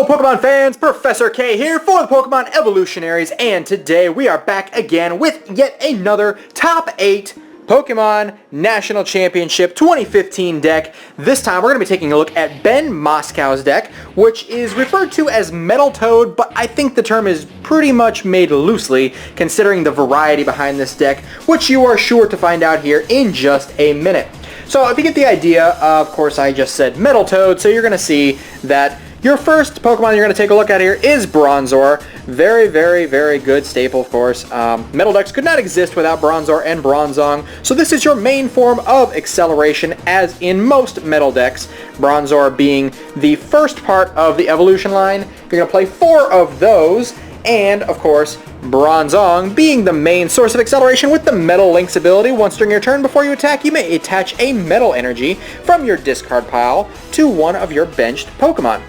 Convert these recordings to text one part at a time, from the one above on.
Hello Pokemon fans, Professor K here for the Pokemon Evolutionaries, and today we are back again with yet another Top 8 Pokemon National Championship 2015 deck. This time we're going to be taking a look at Ben Moskow's deck, which is referred to as Metaltoad, but I think the term is pretty much made loosely considering the variety behind this deck, which you are sure to find out here in just a minute. So if you get the idea, of course I just said Metaltoad, so you're going to see that your first Pokemon you're going to take a look at here is Bronzor. Very, very, very good staple, of course. Metal decks could not exist without Bronzor and Bronzong, so this is your main form of acceleration, as in most metal decks. Bronzor being the first part of the evolution line. You're going to play 4 of those, and, of course, Bronzong being the main source of acceleration with the Metal Link's ability. Once during your turn, before you attack, you may attach a Metal Energy from your discard pile to one of your benched Pokemon.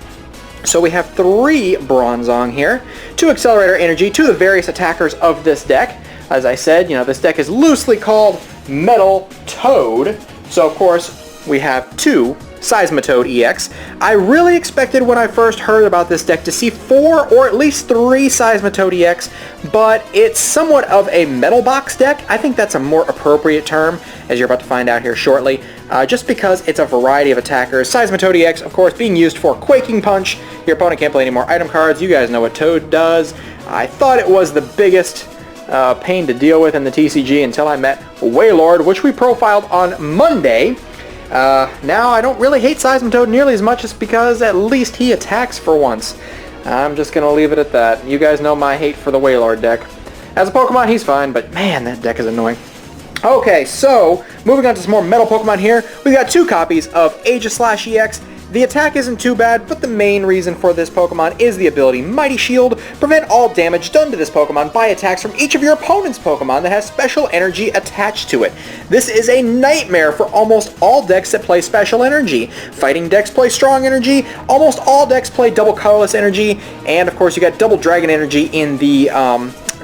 So we have 3 Bronzong here to accelerate our energy to the various attackers of this deck. As I said, this deck is loosely called Metaltoad. So of course we have 2 Seismitoad EX. I really expected when I first heard about this deck to see 4 or at least 3 Seismitoad EX, but it's somewhat of a Metalbox deck. I think that's a more appropriate term, as you're about to find out here shortly, just because it's a variety of attackers. Seismitoad EX, of course, being used for Quaking Punch. Your opponent can't play any more item cards. You guys know what Toad does. I thought it was the biggest pain to deal with in the TCG until I met Wailord, which we profiled on Monday. Now I don't really hate Seismitoad nearly as much, just because at least he attacks for once. I'm just going to leave it at that. You guys know my hate for the Wailord deck. As a Pokemon, he's fine, but man, that deck is annoying. Okay, so moving on to some more metal Pokemon here. We've got 2 copies of Aegislash EX. The attack isn't too bad, but the main reason for this Pokemon is the ability Mighty Shield. Prevent all damage done to this Pokemon by attacks from each of your opponent's Pokemon that has special energy attached to it. This is a nightmare for almost all decks that play special energy. Fighting decks play strong energy, almost all decks play double colorless energy, and of course you got double dragon energy in the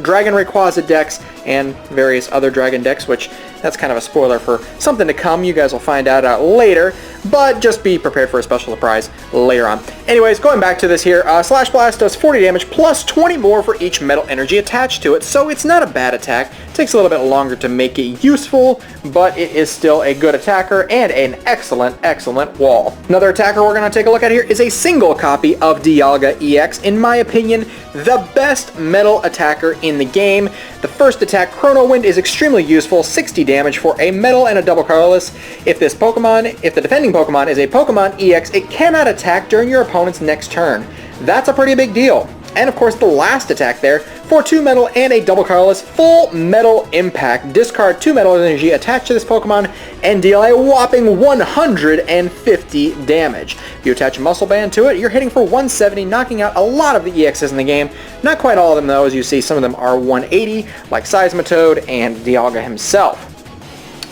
Dragon Rayquaza decks and various other dragon decks, which that's kind of a spoiler for something to come. You guys will find out later, but just be prepared for a special surprise later on. Anyways, going back to this here, Slash Blast does 40 damage plus 20 more for each metal energy attached to it, so it's not a bad attack. It takes a little bit longer to make it useful, but it is still a good attacker and an excellent, excellent wall. Another attacker we're going to take a look at here is a single copy of Dialga EX. In my opinion, the best metal attacker in the game. The first attack, Chrono Wind, is extremely useful, 60 damage for a metal and a double colorless. If the defending Pokemon is a Pokemon EX, it cannot attack during your opponent's next turn. That's a pretty big deal. And of course the last attack there, for 2 metal and a double colorless, full metal impact. Discard 2 metal energy attached to this Pokemon and deal a whopping 150 damage. If you attach a Muscle Band to it, you're hitting for 170, knocking out a lot of the EXs in the game. Not quite all of them though, as you see some of them are 180, like Seismitoad and Dialga himself.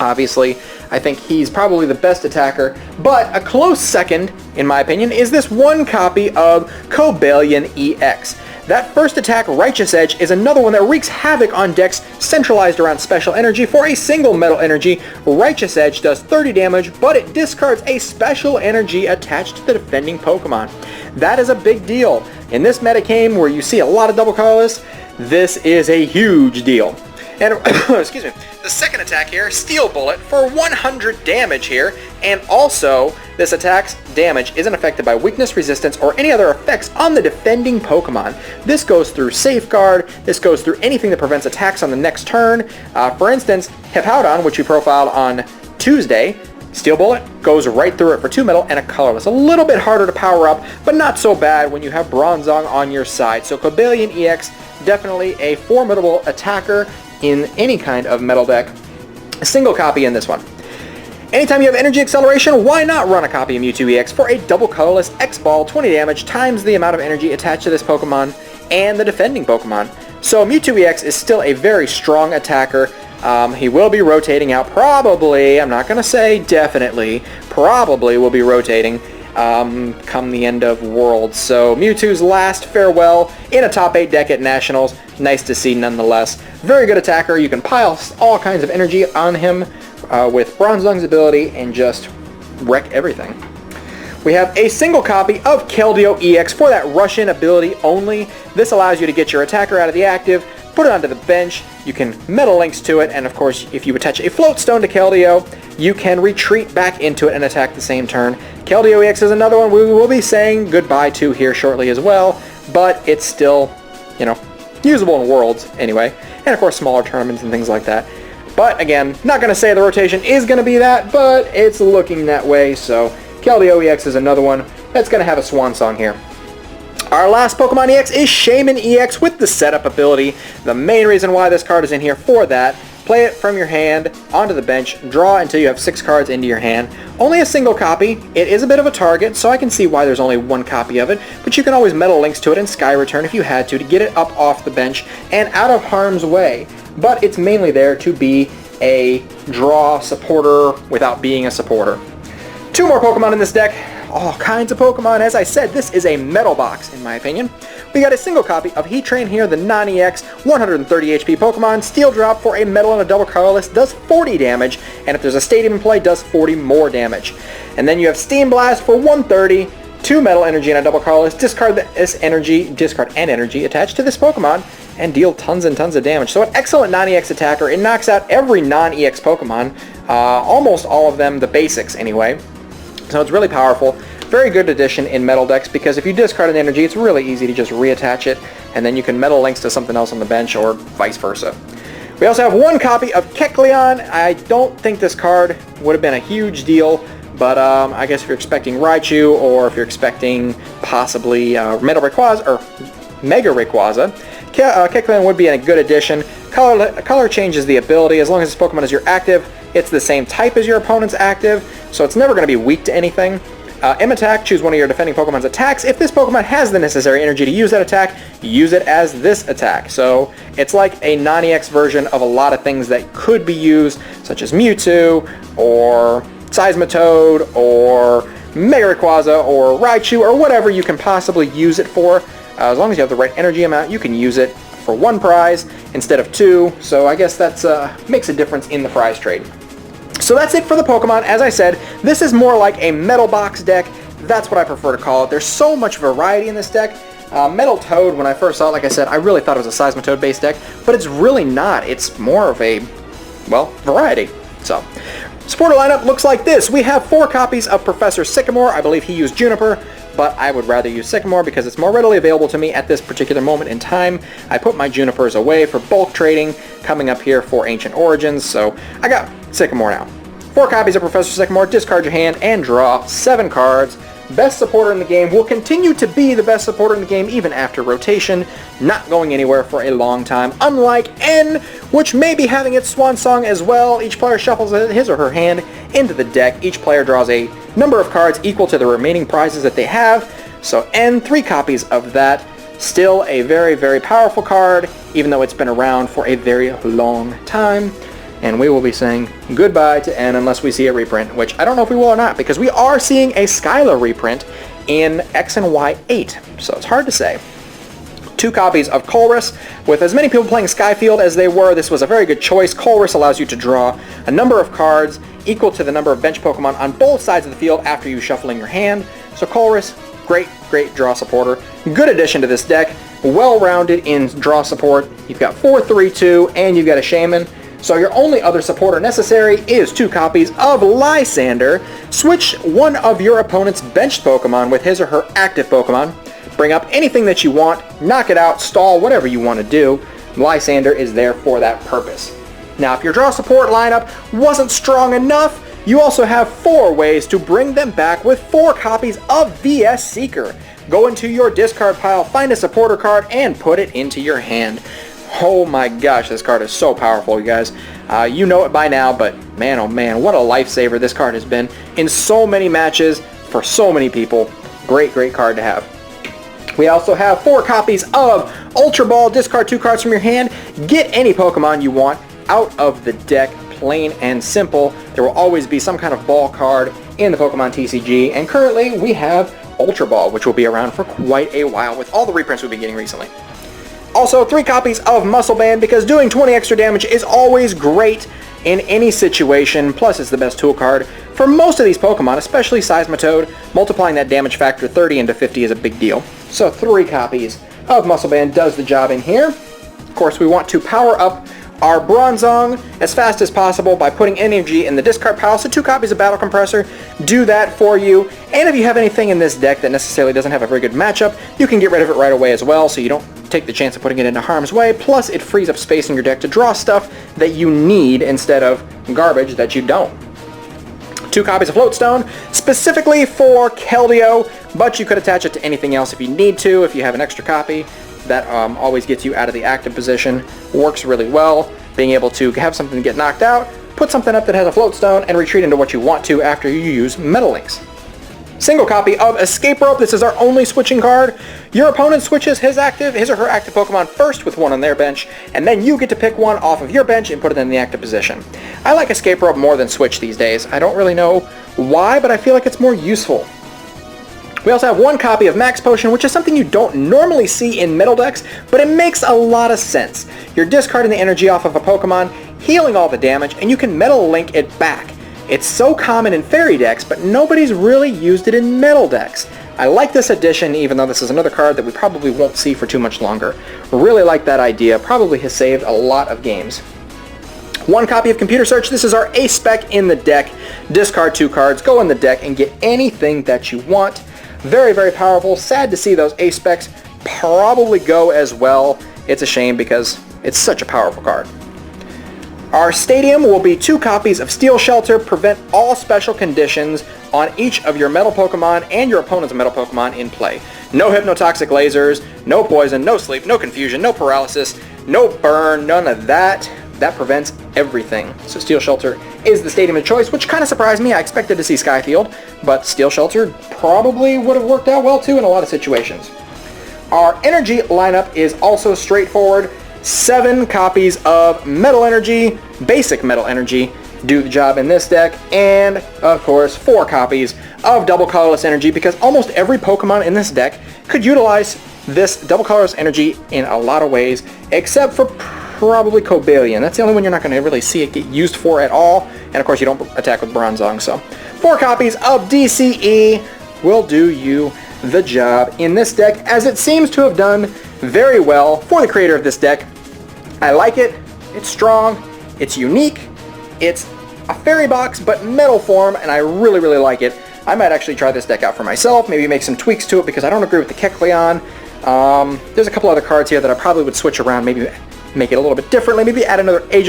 Obviously, I think he's probably the best attacker, but a close second, in my opinion, is this 1 copy of Cobalion EX. That first attack, Righteous Edge, is another one that wreaks havoc on decks centralized around special energy. For a single metal energy, Righteous Edge does 30 damage, but it discards a special energy attached to the defending Pokemon. That is a big deal. In this metagame where you see a lot of double colorless, this is a huge deal. And, excuse me, the second attack here, Steel Bullet, for 100 damage here, and also, this attack's damage isn't affected by weakness, resistance, or any other effects on the defending Pokemon. This goes through Safeguard, this goes through anything that prevents attacks on the next turn. For instance, Hippowdon, which we profiled on Tuesday, Steel Bullet goes right through it for 2 metal and a colorless. A little bit harder to power up, but not so bad when you have Bronzong on your side. So Cobalion EX, definitely a formidable attacker in any kind of metal deck. A single copy in this one. Anytime you have energy acceleration, why not run a copy of Mewtwo EX for a double colorless X-Ball, 20 damage times the amount of energy attached to this Pokemon and the defending Pokemon. So Mewtwo EX is still a very strong attacker. He will be rotating out probably, I'm not going to say definitely, probably will be rotating come the end of Worlds. So Mewtwo's last farewell in a top 8 deck at Nationals. Nice to see nonetheless. Very good attacker. You can pile all kinds of energy on him with Bronzong's ability and just wreck everything. we have a single copy of Keldeo EX for that Russian ability only. This allows you to get your attacker out of the active, put it onto the bench, you can Metal Links to it, and of course if you attach a Float Stone to Keldeo, you can retreat back into it and attack the same turn. Keldeo EX is another one we will be saying goodbye to here shortly as well, but it's still, you know, usable in Worlds anyway, and of course smaller tournaments and things like that. But again, not going to say the rotation is going to be that, but it's looking that way, so Keldeo EX is another one that's going to have a swan song here. Our last Pokemon EX is Shaman EX with the setup ability. The main reason why this card is in here for that, play it from your hand onto the bench, draw until you have 6 cards into your hand. Only a single copy. It is a bit of a target, so I can see why there's only 1 copy of it, but you can always Metal Links to it and Sky Return if you had to get it up off the bench and out of harm's way. But it's mainly there to be a draw supporter without being a supporter. 2 more Pokemon in this deck. All kinds of Pokemon. As I said, this is a Metalbox, in my opinion. We got a single copy of Heatran here, the non-EX, 130 HP Pokemon. Steel Drop for a Metal and a double colorless, does 40 damage, and if there's a Stadium in play, does 40 more damage. And then you have Steam Blast for 130, 2 Metal Energy and a double colorless. Discard an energy attached to this Pokemon, and deal tons and tons of damage. So an excellent non-EX attacker. It knocks out every non-EX Pokemon, almost all of them, the basics anyway. So it's really powerful. Very good addition in Metal decks, because if you discard an energy, it's really easy to just reattach it, and then you can Metal Links to something else on the bench, or vice versa. We also have 1 copy of Kecleon. I don't think this card would have been a huge deal, but I guess if you're expecting Raichu, or if you're expecting possibly Mega Rayquaza, Kecleon would be a good addition. Color changes the ability. As long as this Pokemon is your active, it's the same type as your opponent's active, so it's never going to be weak to anything. M-Attack, choose one of your defending Pokemon's attacks. If this Pokemon has the necessary energy to use that attack, use it as this attack. So it's like a non-EX version of a lot of things that could be used, such as Mewtwo, or Seismitoad, or Mega Rayquaza, or Raichu, or whatever you can possibly use it for. As long as you have the right energy amount, you can use it for 1 prize instead of 2, so I guess that makes a difference in the prize trade. So that's it for the Pokemon. As I said, this is more like a Metal Box deck. That's what I prefer to call it. There's so much variety in this deck. Metal Toad, when I first saw it, like I said, I really thought it was a Seismitoad based deck, but it's really not. It's more of a, well, variety. So, supporter lineup looks like this. We have 4 copies of Professor Sycamore. I believe he used Juniper, but I would rather use Sycamore because it's more readily available to me at this particular moment in time. I put my Junipers away for bulk trading coming up here for Ancient Origins, so I got Sycamore now. 4 copies of Professor Sycamore, discard your hand, and draw 7 cards. Best supporter in the game, will continue to be the best supporter in the game even after rotation, not going anywhere for a long time, unlike N, which may be having its swan song as well. Each player shuffles his or her hand into the deck. Each player draws a number of cards equal to the remaining prizes that they have. So N, 3 copies of that. Still a very, very powerful card, even though it's been around for a very long time. And we will be saying goodbye to N unless we see a reprint, which I don't know if we will or not, because we are seeing a Skyla reprint in X and Y 8, so it's hard to say. 2 copies of Colress. With as many people playing Skyfield as they were, this was a very good choice. Colress allows you to draw a number of cards equal to the number of bench Pokemon on both sides of the field after you shuffle in your hand. So Colress, great draw supporter. Good addition to this deck. Well-rounded in draw support. You've got 4, 3, 2, and you've got a Shaman. So your only other supporter necessary is 2 copies of Lysander. Switch one of your opponent's benched Pokemon with his or her active Pokemon. Bring up anything that you want, knock it out, stall, whatever you want to do. Lysander is there for that purpose. Now, if your draw support lineup wasn't strong enough, you also have 4 ways to bring them back with 4 copies of VS Seeker. Go into your discard pile, find a supporter card, and put it into your hand. Oh my gosh, this card is so powerful, you guys. You know it by now, but man, oh man, what a lifesaver this card has been in so many matches for so many people. Great card to have. We also have 4 copies of Ultra Ball. Discard 2 cards from your hand. Get any Pokemon you want out of the deck, plain and simple. There will always be some kind of ball card in the Pokemon TCG, and currently we have Ultra Ball, which will be around for quite a while with all the reprints we've been getting recently. Also, 3 copies of Muscle Band, because doing 20 extra damage is always great in any situation, plus it's the best tool card for most of these Pokemon, especially Seismitoad, multiplying that damage factor 30 into 50 is a big deal. So 3 copies of Muscle Band does the job in here. Of course, we want to power up our Bronzong as fast as possible by putting energy in the discard pile, so 2 copies of Battle Compressor do that for you. And if you have anything in this deck that necessarily doesn't have a very good matchup, you can get rid of it right away as well, so you don't take the chance of putting it into harm's way. Plus, it frees up space in your deck to draw stuff that you need instead of garbage that you don't. 2 copies of Floatstone, specifically for Keldeo, but you could attach it to anything else if you need to, if you have an extra copy. That always gets you out of the active position. Works really well. Being able to have something get knocked out, put something up that has a Floatstone, and retreat into what you want to after you use Metal Links. Single copy of Escape Rope. This is our only switching card. Your opponent switches his or her active Pokemon first with one on their bench, and then you get to pick one off of your bench and put it in the active position. I like Escape Rope more than Switch these days. I don't really know why, but I feel like it's more useful. We also have 1 copy of Max Potion, which is something you don't normally see in metal decks, but it makes a lot of sense. You're discarding the energy off of a Pokemon, healing all the damage, and you can Metal Link it back. It's so common in Fairy decks, but nobody's really used it in metal decks. I like this addition, even though this is another card that we probably won't see for too much longer. Really like that idea. Probably has saved a lot of games. 1 copy of Computer Search. This is our ace spec in the deck. Discard 2 cards, go in the deck, and get anything that you want. Very, very powerful. Sad to see those ace specs probably go as well. It's a shame because it's such a powerful card. Our Stadium will be 2 copies of Steel Shelter. Prevent all special conditions on each of your metal Pokemon and your opponent's metal Pokemon in play. No Hypnotoxic Lasers, no Poison, no Sleep, no Confusion, no Paralysis, no Burn, none of that. That prevents everything. So Steel Shelter is the Stadium of choice, which kind of surprised me. I expected to see Skyfield, but Steel Shelter probably would have worked out well too in a lot of situations. Our energy lineup is also straightforward. 7 copies of Metal Energy, basic Metal Energy, do the job in this deck, and of course 4 copies of Double Colorless Energy, because almost every Pokemon in this deck could utilize this Double Colorless Energy in a lot of ways, except for probably Cobalion. That's the only one you're not going to really see it get used for at all, and of course you don't attack with Bronzong, so 4 copies of DCE will do you the job in this deck, as it seems to have done very well for the creator of this deck. I like it. It's strong. It's unique. It's a Fairybox, but metal form, and I really, really like it. I might actually try this deck out for myself, maybe make some tweaks to it, because I don't agree with the Kecleon. There's a couple other cards here that I probably would switch around, maybe make it a little bit differently, maybe add another another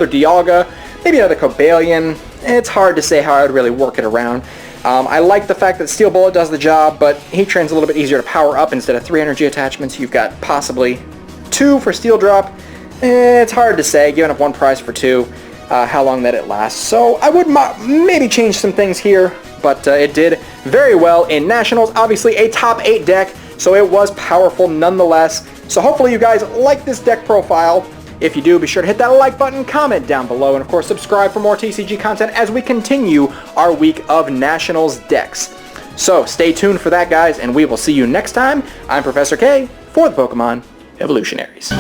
Dialga, maybe another Cobalion. It's hard to say how I would really work it around. I like the fact that Steel Bullet does the job, but Heat Train's a little bit easier to power up. Instead of 3 energy attachments, you've got possibly 2 for Steel Drop. It's hard to say, giving up 1 prize for 2, how long that it lasts. So I would maybe change some things here, but it did very well in Nationals. Obviously a top 8 deck, so it was powerful nonetheless. So hopefully you guys like this deck profile. If you do, be sure to hit that like button, comment down below, and of course subscribe for more TCG content as we continue our week of Nationals decks. So stay tuned for that, guys, and we will see you next time. I'm Professor K for the Pokemon Evolutionaries.